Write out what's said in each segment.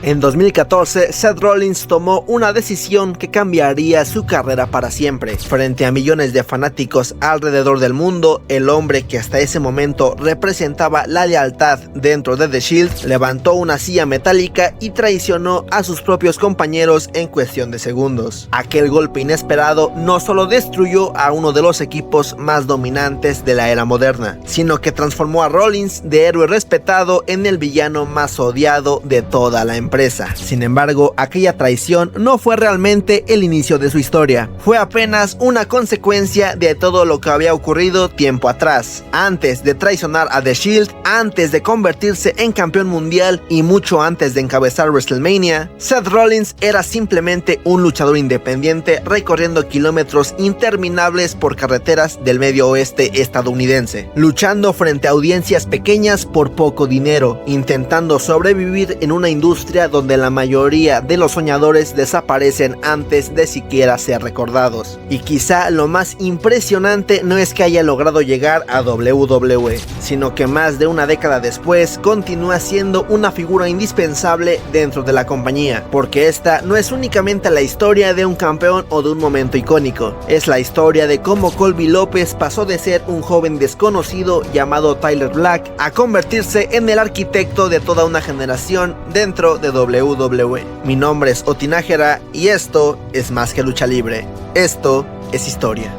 En 2014, Seth Rollins tomó una decisión que cambiaría su carrera para siempre. Frente a millones de fanáticos alrededor del mundo, el hombre que hasta ese momento representaba la lealtad dentro de The Shield, levantó una silla metálica y traicionó a sus propios compañeros en cuestión de segundos. Aquel golpe inesperado no solo destruyó a uno de los equipos más dominantes de la era moderna, sino que transformó a Rollins de héroe respetado en el villano más odiado de toda la empresa. Sin embargo, aquella traición no fue realmente el inicio de su historia, fue apenas una consecuencia de todo lo que había ocurrido tiempo atrás. Antes de traicionar a The Shield, antes de convertirse en campeón mundial y mucho antes de encabezar WrestleMania, Seth Rollins era simplemente un luchador independiente recorriendo kilómetros interminables por carreteras del medio oeste estadounidense, luchando frente a audiencias pequeñas por poco dinero, intentando sobrevivir en una industria donde la mayoría de los soñadores desaparecen antes de siquiera ser recordados. Y quizá lo más impresionante no es que haya logrado llegar a WWE, sino que más de una década después continúa siendo una figura indispensable dentro de la compañía, porque esta no es únicamente la historia de un campeón o de un momento icónico, es la historia de cómo Colby López pasó de ser un joven desconocido llamado Tyler Black a convertirse en el arquitecto de toda una generación dentro de WWE. Mi nombre es Oti Nájera y esto es Más que Lucha Libre. Esto es historia.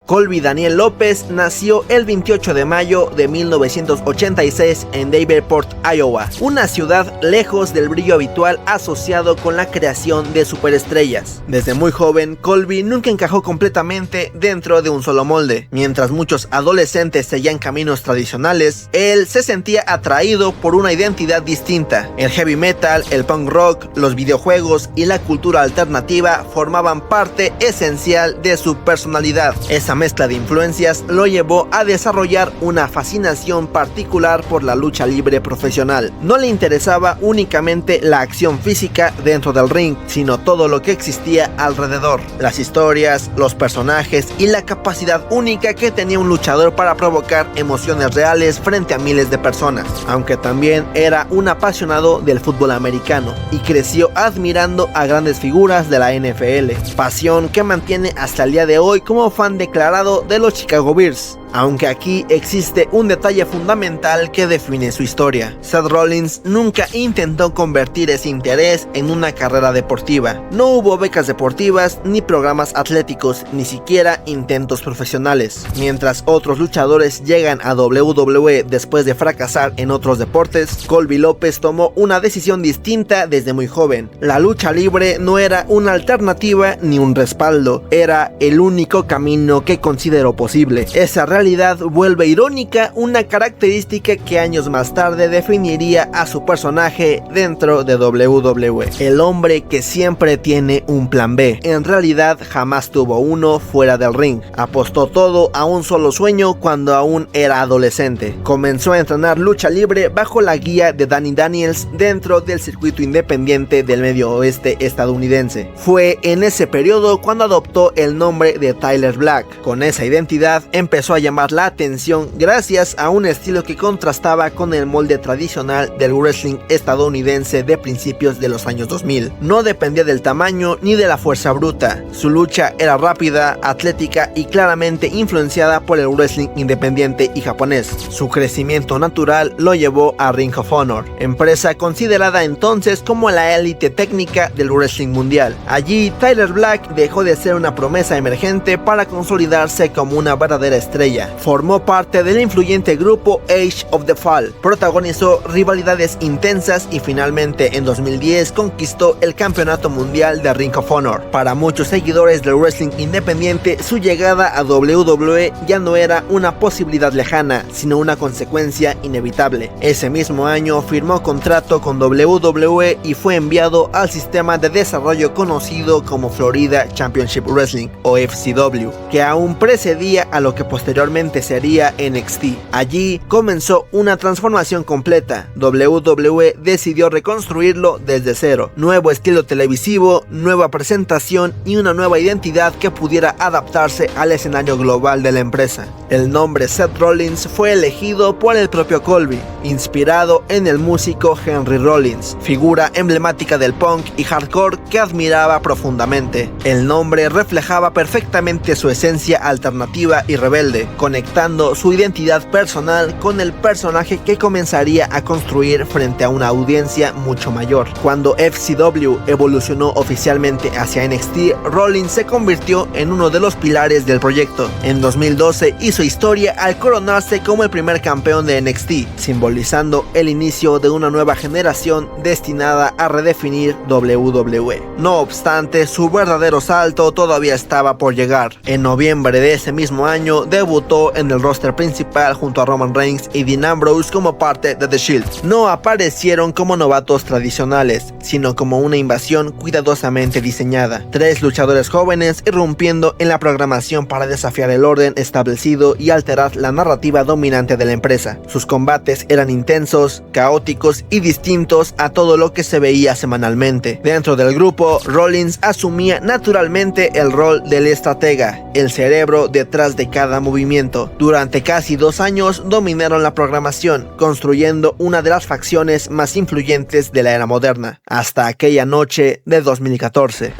Colby Daniel López nació el 28 de mayo de 1986 en Davenport, Iowa, una ciudad lejos del brillo habitual asociado con la creación de superestrellas. Desde muy joven, Colby nunca encajó completamente dentro de un solo molde. Mientras muchos adolescentes seguían caminos tradicionales, él se sentía atraído por una identidad distinta. El heavy metal, el punk rock, los videojuegos y la cultura alternativa formaban parte esencial de su personalidad. Esa mezcla de influencias lo llevó a desarrollar una fascinación particular por la lucha libre profesional. No le interesaba únicamente la acción física dentro del ring, sino todo lo que existía alrededor, las historias, los personajes y la capacidad única que tenía un luchador para provocar emociones reales frente a miles de personas. Aunque también era un apasionado del fútbol americano y creció admirando a grandes figuras de la NFL, pasión que mantiene hasta el día de hoy como fan declarado de los Chicago Bears. Aunque aquí existe un detalle fundamental que define su historia. Seth Rollins nunca intentó convertir ese interés en una carrera deportiva. No hubo becas deportivas, ni programas atléticos, ni siquiera intentos profesionales. Mientras otros luchadores llegan a WWE después de fracasar en otros deportes, Colby López tomó una decisión distinta desde muy joven. La lucha libre no era una alternativa ni un respaldo, era el único camino que consideró posible. Esa realidad vuelve irónica una característica que años más tarde definiría a su personaje dentro de WWE. El hombre que siempre tiene un plan B. En realidad jamás tuvo uno fuera del ring. Apostó todo a un solo sueño cuando aún era adolescente. Comenzó a entrenar lucha libre bajo la guía de Danny Daniels dentro del circuito independiente del medio oeste estadounidense. Fue en ese periodo cuando adoptó el nombre de Tyler Black. Con esa identidad empezó a llamar la atención gracias a un estilo que contrastaba con el molde tradicional del wrestling estadounidense de principios de los años 2000. No dependía del tamaño ni de la fuerza bruta. Su lucha era rápida, atlética y claramente influenciada por el wrestling independiente y japonés. Su crecimiento natural lo llevó a Ring of Honor, empresa considerada entonces como la élite técnica del wrestling mundial. Allí, Tyler Black dejó de ser una promesa emergente para consolidarse como una verdadera estrella. Formó parte del influyente grupo Age of the Fall, protagonizó rivalidades intensas y finalmente en 2010 conquistó el campeonato mundial de Ring of Honor. Para muchos seguidores del wrestling independiente, su llegada a WWE ya no era una posibilidad lejana, sino una consecuencia inevitable. Ese mismo año firmó contrato con WWE y fue enviado al sistema de desarrollo conocido como Florida Championship Wrestling o FCW, que aún precedía a lo que posteriormente posteriormente sería NXT. Allí comenzó una transformación completa. WWE decidió reconstruirlo desde cero. Nuevo estilo televisivo, nueva presentación y una nueva identidad que pudiera adaptarse al escenario global de la empresa. El nombre Seth Rollins fue elegido por el propio Colby, inspirado en el músico Henry Rollins, figura emblemática del punk y hardcore que admiraba profundamente. El nombre reflejaba perfectamente su esencia alternativa y rebelde, conectando su identidad personal con el personaje que comenzaría a construir frente a una audiencia mucho mayor. Cuando FCW evolucionó oficialmente hacia NXT, Rollins se convirtió en uno de los pilares del proyecto. En 2012 hizo historia al coronarse como el primer campeón de NXT, simbolizando el inicio de una nueva generación destinada a redefinir WWE. No obstante, su verdadero salto todavía estaba por llegar. En noviembre de ese mismo año debutó en el roster principal junto a Roman Reigns y Dean Ambrose como parte de The Shield. No aparecieron como novatos tradicionales, sino como una invasión cuidadosamente diseñada. 3 luchadores jóvenes irrumpiendo en la programación para desafiar el orden establecido y alterar la narrativa dominante de la empresa. Sus combates eran intensos, caóticos y distintos a todo lo que se veía semanalmente. Dentro del grupo, Rollins asumía naturalmente el rol del estratega, el cerebro detrás de cada movimiento. Durante casi 2 años dominaron la programación, construyendo una de las facciones más influyentes de la era moderna, hasta aquella noche de 2014.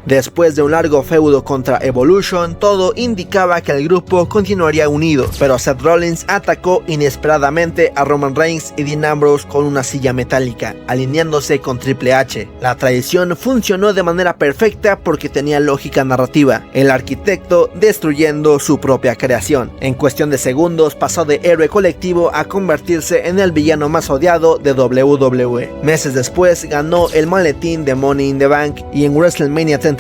Después de un largo feudo contra Evolution, todo indicaba que el grupo continuaría unido, pero Seth Rollins atacó inesperadamente a Roman Reigns y Dean Ambrose con una silla metálica, alineándose con Triple H. La traición funcionó de manera perfecta porque tenía lógica narrativa, el arquitecto destruyendo su propia creación. En cuestión de segundos pasó de héroe colectivo a convertirse en el villano más odiado de WWE. Meses después ganó el maletín de Money in the Bank y en WrestleMania 31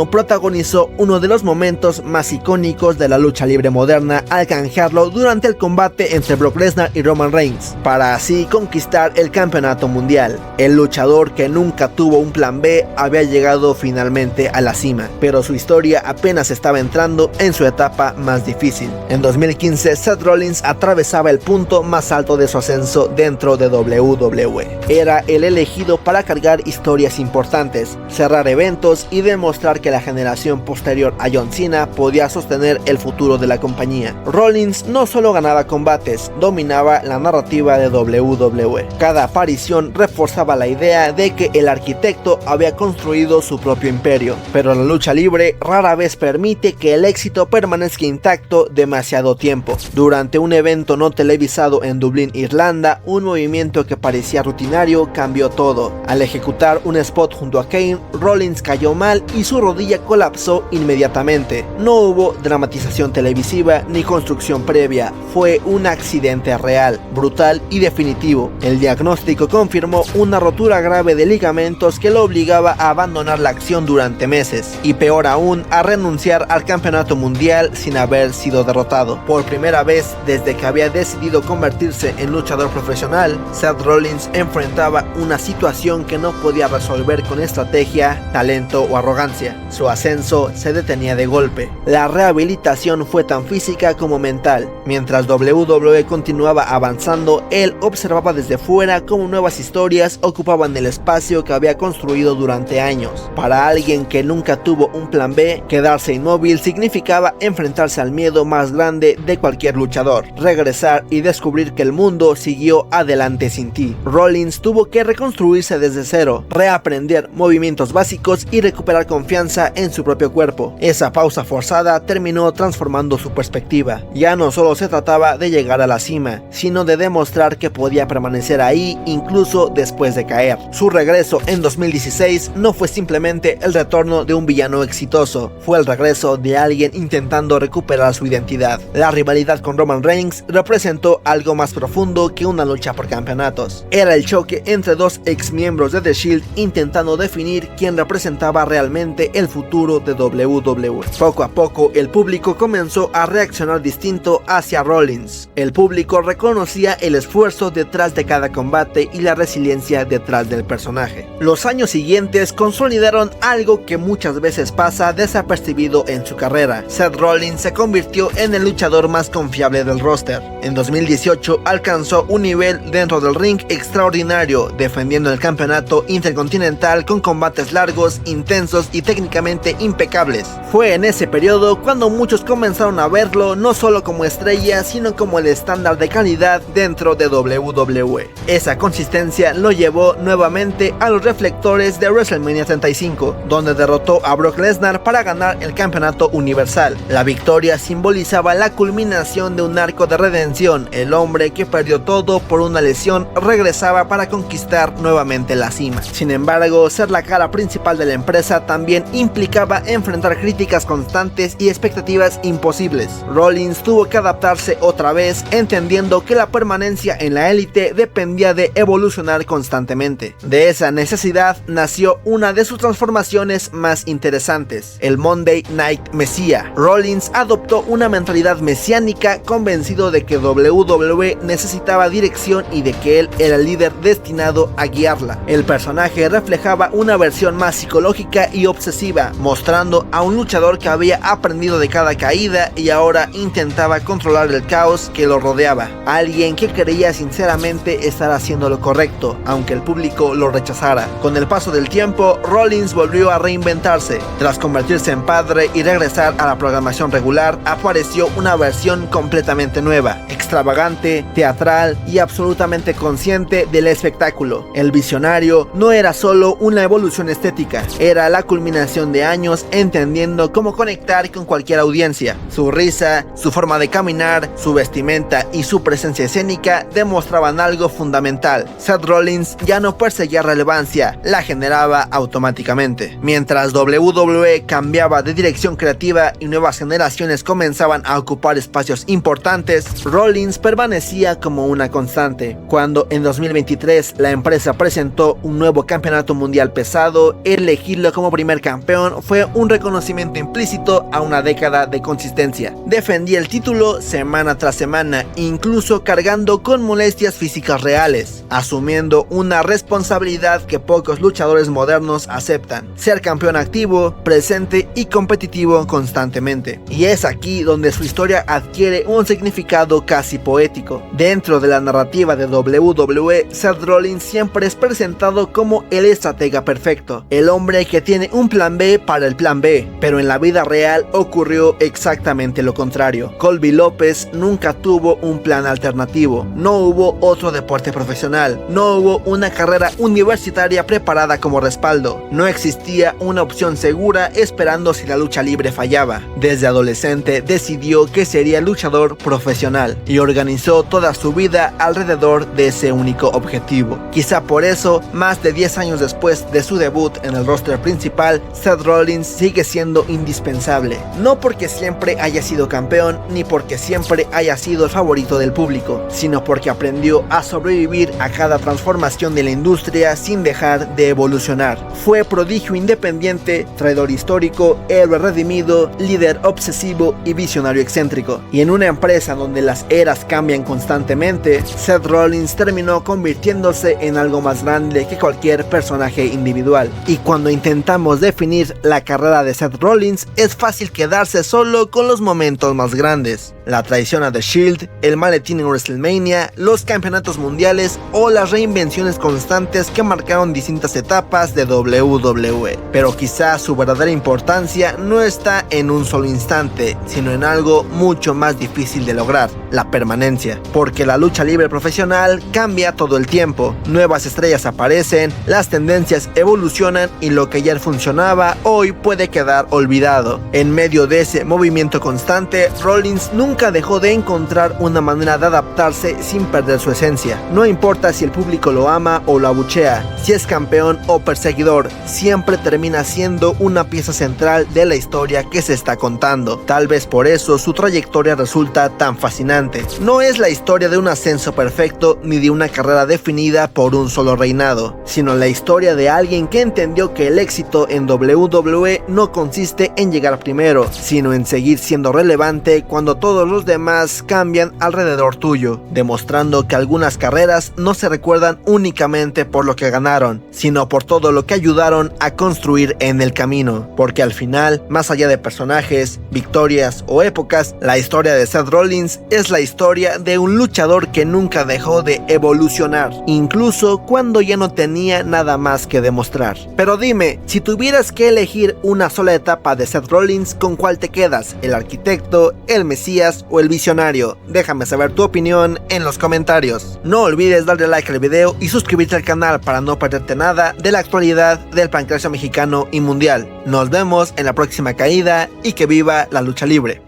protagonizó uno de los momentos más icónicos de la lucha libre moderna al canjearlo durante el combate entre Brock Lesnar y Roman Reigns, para así conquistar el campeonato mundial. El luchador que nunca tuvo un plan B había llegado finalmente a la cima, pero su historia apenas estaba entrando en su etapa más difícil. En 2015, Seth Rollins atravesaba el punto más alto de su ascenso dentro de WWE. Era el elegido para cargar historias importantes, cerrar eventos y demostrar que la generación posterior a John Cena podía sostener el futuro de la compañía. Rollins no solo ganaba combates, dominaba la narrativa de WWE. Cada aparición reforzaba la idea de que el arquitecto había construido su propio imperio, pero la lucha libre rara vez permite que el éxito permanezca intacto demasiado tiempo. Durante un evento no televisado en Dublín, Irlanda, un movimiento que parecía rutinario cambió todo. Al ejecutar un spot junto a Kane, Rollins cayó mal y su rodilla colapsó inmediatamente. No hubo dramatización televisiva ni construcción previa, fue un accidente real, brutal y definitivo. El diagnóstico confirmó una rotura grave de ligamentos que lo obligaba a abandonar la acción durante meses, y peor aún, a renunciar al campeonato mundial sin haber sido derrotado. Por primera vez desde que había decidido convertirse en luchador profesional, Seth Rollins enfrentaba una situación que no podía resolver con estrategia, talento o arrogancia. Su ascenso se detenía de golpe. La rehabilitación fue tan física como mental. Mientras WWE continuaba avanzando, él observaba desde fuera cómo nuevas historias ocupaban el espacio que había construido durante años. Para alguien que nunca tuvo un plan B, quedarse inmóvil significaba enfrentarse al miedo más grande de cualquier luchador: regresar y descubrir que el mundo siguió adelante sin ti. Rollins tuvo que reconstruirse desde cero, reaprender movimientos básicos y recuperar confianza en su propio cuerpo. Esa pausa forzada terminó transformando su perspectiva. Ya no solo se trataba de llegar a la cima, sino de demostrar que podía permanecer ahí incluso después de caer. Su regreso en 2016 no fue simplemente el retorno de un villano exitoso, fue el regreso de alguien intentando recuperar su identidad. La rivalidad con Roman Reigns representó algo más profundo que una lucha por campeonatos. Era el choque entre dos ex miembros de The Shield intentando definir quién representaba realmente seriamente el futuro de WWE. Poco a poco el público comenzó a reaccionar distinto hacia Rollins. El público reconocía el esfuerzo detrás de cada combate y la resiliencia detrás del personaje. Los años siguientes consolidaron algo que muchas veces pasa desapercibido en su carrera. Seth Rollins se convirtió en el luchador más confiable del roster. En 2018 alcanzó un nivel dentro del ring extraordinario, defendiendo el campeonato intercontinental con combates largos, intensos y técnicamente impecables. Fue en ese periodo cuando muchos comenzaron a verlo no solo como estrella, sino como el estándar de calidad dentro de WWE. Esa consistencia lo llevó nuevamente a los reflectores de WrestleMania 35, donde derrotó a Brock Lesnar para ganar el campeonato universal. La victoria simbolizaba la culminación de un arco de redención. El hombre que perdió todo por una lesión regresaba para conquistar nuevamente la cima. Sin embargo, ser la cara principal de la empresa también implicaba enfrentar críticas constantes y expectativas imposibles. Rollins tuvo que adaptarse otra vez, entendiendo que la permanencia en la élite dependía de evolucionar constantemente. De esa necesidad nació una de sus transformaciones más interesantes, el Monday Night Messiah. Rollins adoptó una mentalidad mesiánica, convencido de que WWE necesitaba dirección y de que él era el líder destinado a guiarla. El personaje reflejaba una versión más psicológica y obsesiva, mostrando a un luchador que había aprendido de cada caída y ahora intentaba controlar el caos que lo rodeaba. Alguien que creía sinceramente estar haciendo lo correcto, aunque el público lo rechazara. Con el paso del tiempo, Rollins volvió a reinventarse. Tras convertirse en padre y regresar a la programación regular, apareció una versión completamente nueva, extravagante, teatral y absolutamente consciente del espectáculo. El visionario no era solo una evolución estética, era la culminación de años entendiendo cómo conectar con cualquier audiencia. Su risa, su forma de caminar, su vestimenta y su presencia escénica demostraban algo fundamental. Seth Rollins ya no perseguía relevancia, la generaba automáticamente. Mientras WWE cambiaba de dirección creativa y nuevas generaciones comenzaban a ocupar espacios importantes, Rollins permanecía como una constante. Cuando en 2023 la empresa presentó un nuevo campeonato mundial pesado, elegirlo como primer campeón fue un reconocimiento implícito a una década de consistencia. Defendía el título semana tras semana, incluso cargando con molestias físicas reales, asumiendo una responsabilidad que pocos luchadores modernos aceptan: ser campeón activo, presente y competitivo constantemente. Y es aquí donde su historia adquiere un significado casi poético. Dentro de la narrativa de WWE, Seth Rollins siempre es presentado como el estratega perfecto, el hombre que tiene un plan B para el plan B, pero en la vida real ocurrió exactamente lo contrario. Colby López nunca tuvo un plan alternativo, no hubo otro deporte profesional, no hubo una carrera universitaria preparada como respaldo, no existía una opción segura esperando si la lucha libre fallaba. Desde adolescente decidió que sería luchador profesional y organizó toda su vida alrededor de ese único objetivo. Quizá por eso, más de 10 años después de su debut en el roster principal, Seth Rollins sigue siendo indispensable. No porque siempre haya sido campeón, ni porque siempre haya sido el favorito del público, sino porque aprendió a sobrevivir a cada transformación de la industria sin dejar de evolucionar. Fue prodigio independiente, traidor histórico, héroe redimido, líder obsesivo y visionario excéntrico. Y en una empresa donde las eras cambian constantemente, Seth Rollins terminó convirtiéndose en algo más grande que cualquier personaje individual. Y cuando intentamos definir la carrera de Seth Rollins, es fácil quedarse solo con los momentos más grandes: la traición a The Shield, el maletín en WrestleMania, los campeonatos mundiales o las reinvenciones constantes que marcaron distintas etapas de WWE. Pero quizá su verdadera importancia no está en un solo instante, sino en algo mucho más difícil de lograr: la permanencia. Porque la lucha libre profesional cambia todo el tiempo, nuevas estrellas aparecen, las tendencias evolucionan y lo que ayer funcionaba hoy puede quedar olvidado. En medio de ese movimiento constante, Rollins nunca dejó de encontrar una manera de adaptarse sin perder su esencia. No importa si el público lo ama o lo abuchea, si es campeón o perseguidor, siempre termina siendo una pieza central de la historia que se está contando. Tal vez por eso su trayectoria resulta tan fascinante. No es la historia de un ascenso perfecto ni de una carrera definida por un solo reinado, sino la historia de alguien que entendió que el éxito en WWE no consiste en llegar primero, sino en seguir siendo relevante cuando todos los demás cambian alrededor tuyo, demostrando que algunas carreras no se recuerdan únicamente por lo que ganaron, sino por todo lo que ayudaron a construir en el camino, porque al final, más allá de personajes, victorias o épocas, la historia de Seth Rollins es la historia de un luchador que nunca dejó de evolucionar, incluso cuando ya no tenía nada más que demostrar. Pero dime, si tuvieras que elegir una sola etapa de Seth Rollins, ¿con cuál te quedas? ¿El arquitecto, el mesías o el visionario? Déjame saber tu opinión en los comentarios. No olvides darle like al video y suscribirte al canal para no perderte nada de la actualidad del pancracio mexicano y mundial. Nos vemos en la próxima caída y que viva la lucha libre.